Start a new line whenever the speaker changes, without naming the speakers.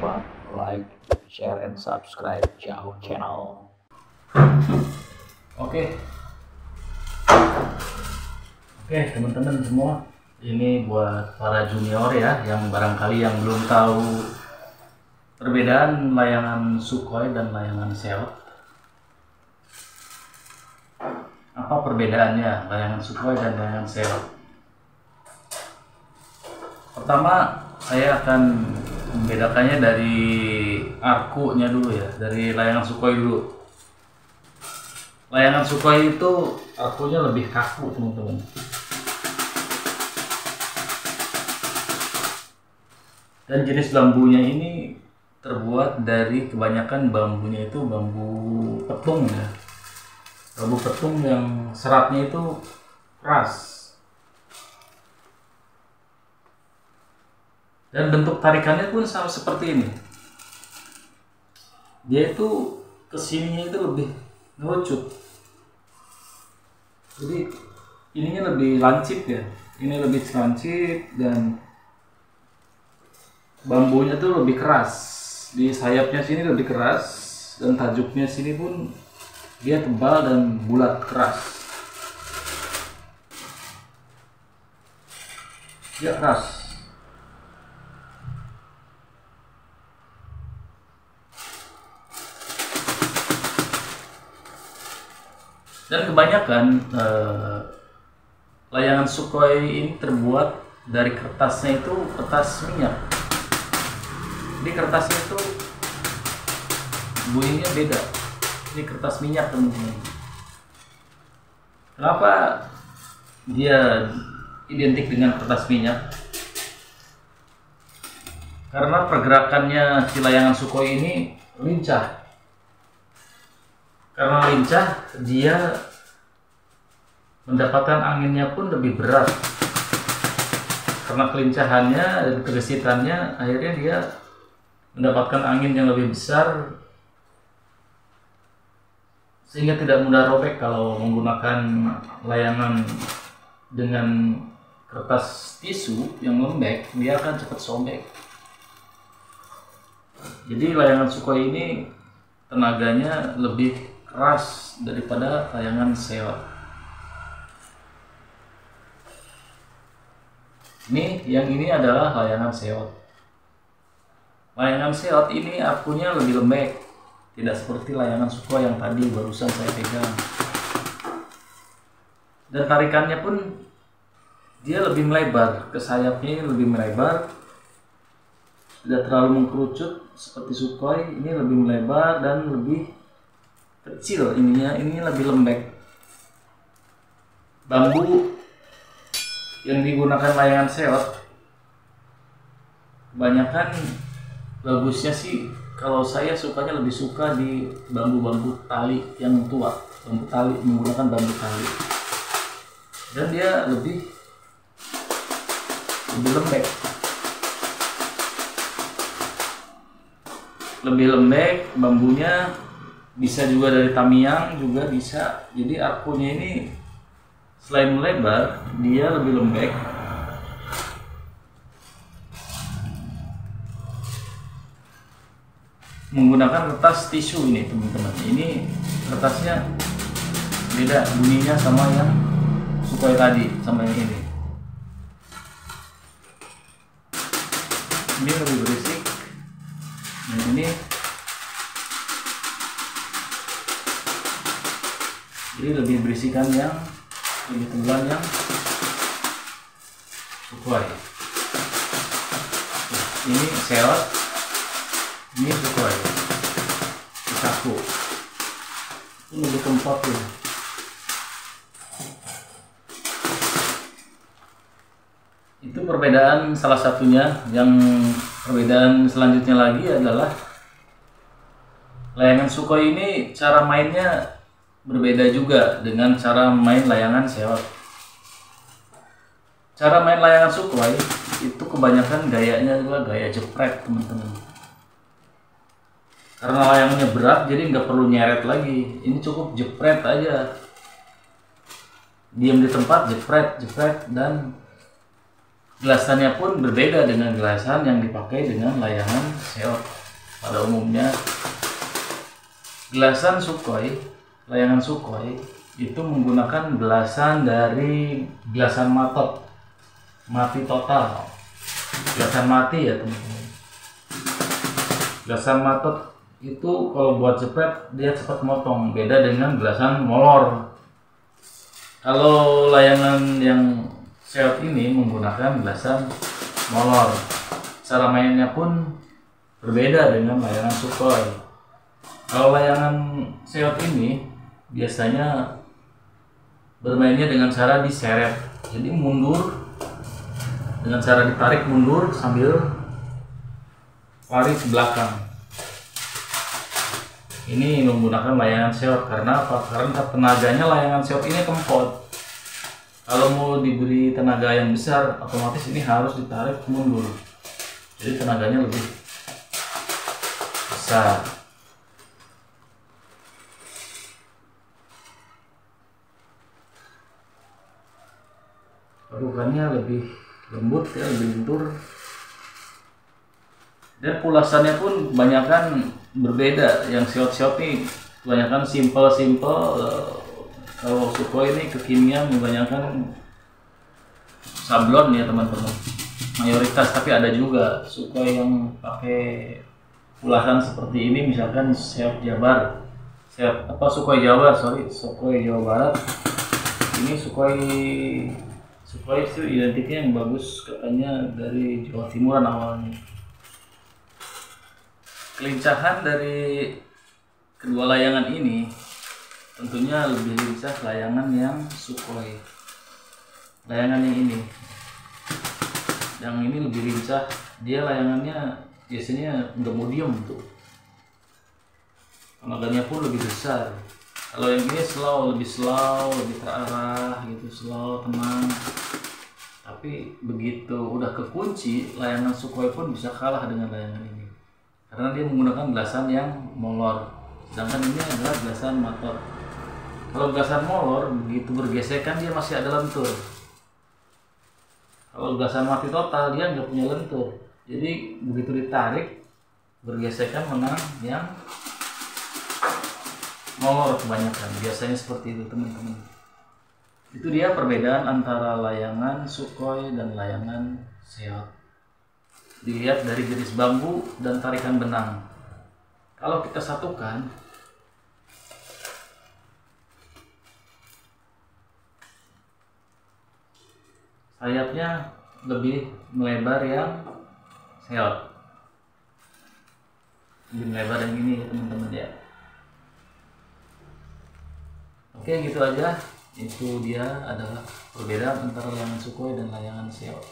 lupa like, share, and subscribe Ciao channel. Oke, teman-teman semua, ini buat para junior ya, yang barangkali yang belum tahu perbedaan layangan Sukhoi dan layangan Seot. Apa perbedaannya layangan Sukhoi dan layangan Seot? Pertama, saya akan membedakannya dari arkunya dulu ya, dari layangan Sukhoi dulu. Layangan Sukhoi itu arkunya lebih kaku, teman-teman. Dan jenis bambunya ini terbuat dari, kebanyakan bambunya itu bambu petung ya. Bambu petung yang seratnya itu keras. Dan bentuk tarikannya pun sama seperti ini. Dia itu kesininya itu lebih ngerucut. Jadi ininya lebih lancip ya. Ini lebih lancip dan bambunya tuh lebih keras. Di sayapnya sini lebih keras dan tajuknya sini pun dia tebal dan bulat keras. Dia keras. Dan kebanyakan layangan Sukhoi ini terbuat dari kertasnya itu kertas minyak. Di kertasnya itu bunyinya beda. Ini kertas minyak, teman-teman. Kenapa dia identik dengan kertas minyak? Karena pergerakannya si layangan Sukhoi ini lincah. Karena lincah, dia mendapatkan anginnya pun lebih berat. Karena kelincahannya dan kegesitannya, akhirnya dia mendapatkan angin yang lebih besar, sehingga tidak mudah robek. Kalau menggunakan layangan dengan kertas tisu yang lembek, dia akan cepat sobek. Jadi layangan Sukhoi ini tenaganya lebih keras daripada layangan Seot. Yang ini adalah layangan Seot. Layangan Seot ini arkunya lebih lembek, tidak seperti layangan Sukhoi yang tadi barusan saya pegang. Dan tarikannya pun dia lebih melebar, ke sayapnya lebih melebar, tidak terlalu mengkerucut seperti Sukhoi. Ini lebih melebar dan lebih kecil ininya, ini lebih lembek. Bambu yang digunakan layangan Seot kebanyakan bagusnya sih, kalau saya sukanya lebih suka di bambu-bambu tali yang tua, bambu tali, menggunakan bambu tali, dan dia lebih lembek, bambunya. Bisa juga dari Tamiang, juga bisa. Jadi arkunya ini selain melebar, dia lebih lembek. Menggunakan kertas tisu ini, teman-teman. Ini kertasnya beda bunyinya sama yang Sukhoi tadi, sama yang ini. Ini lebih berisik. Dan ini jadi lebih berisikan, yang lebih tebal yang Sukhoi. Ini Seot, ini Sukhoi. Kaku. Ini lebih kempot ya. Itu perbedaan salah satunya. Yang perbedaan selanjutnya lagi adalah layangan Sukhoi ini cara mainnya berbeda juga dengan cara main layangan Seot. Cara main layangan Sukhoi itu kebanyakan gayanya adalah gaya jepret, teman-teman. Karena layangannya berat, jadi nggak perlu nyeret lagi. Ini cukup jepret aja. Diam di tempat, jepret, dan Gelasannya pun berbeda dengan gelasan yang dipakai dengan layangan Seot. Pada umumnya gelasan Sukhoi, layangan Sukhoi itu menggunakan gelasan dari gelasan matot, mati total, gelasan mati ya teman-teman. Gelasan matot itu kalau buat jepret dia cepat motong, beda dengan gelasan molor. Kalau layangan yang Seot ini menggunakan gelasan molor. Cara mainnya pun berbeda dengan layangan Sukhoi. Kalau layangan Seot ini biasanya bermainnya dengan cara diseret, jadi mundur dengan cara ditarik mundur sambil lari ke belakang. Ini menggunakan layangan Seot karena apa? Karena tenaganya layangan Seot ini kempot. Kalau mau diberi tenaga yang besar, otomatis ini harus ditarik mundur. Jadi tenaganya lebih besar. Perukannya lebih lembut ya, lebih lentur. Dan pulasannya pun kebanyakan berbeda. Yang Seot ini kebanyakan simple. Kalau Sukhoi ini kekinian, kebanyakan sablon ya teman-teman, mayoritas. Tapi ada juga Sukhoi yang pakai pulasan seperti ini, misalkan Seot Jabar, Sukhoi Jabar, Sukhoi Jawa Barat. Ini Sukhoi itu identiknya yang bagus katanya dari Jawa Timuran awalnya. Kelincahan dari kedua layangan ini tentunya lebih lincah layangan yang Sukhoi. Layangan yang ini lebih lincah, dia layangannya biasanya nggak medium tuh, tenaganya pun lebih besar. Kalau yang ini lebih terarah gitu, tenang. Tapi begitu udah kekunci, layangan Sukhoi pun bisa kalah dengan layangan ini karena dia menggunakan gelasan yang molor, sedangkan ini adalah gelasan matot. Kalau gelasan molor begitu bergesekan dia masih ada lentur. Kalau gelasan mati total dia nggak punya lentur, jadi begitu ditarik bergesekan menang yang molor kebanyakan. Biasanya seperti itu teman-teman. Itu dia perbedaan antara layangan Sukhoi dan layangan Seot. Dilihat dari garis bambu dan tarikan benang. Kalau kita satukan, sayapnya lebih melebar yang Seot, lebih melebar yang ini teman-teman ya. Oke, gitu aja. Itu dia adalah perbedaan antara layangan Sukhoi dan layangan Seot.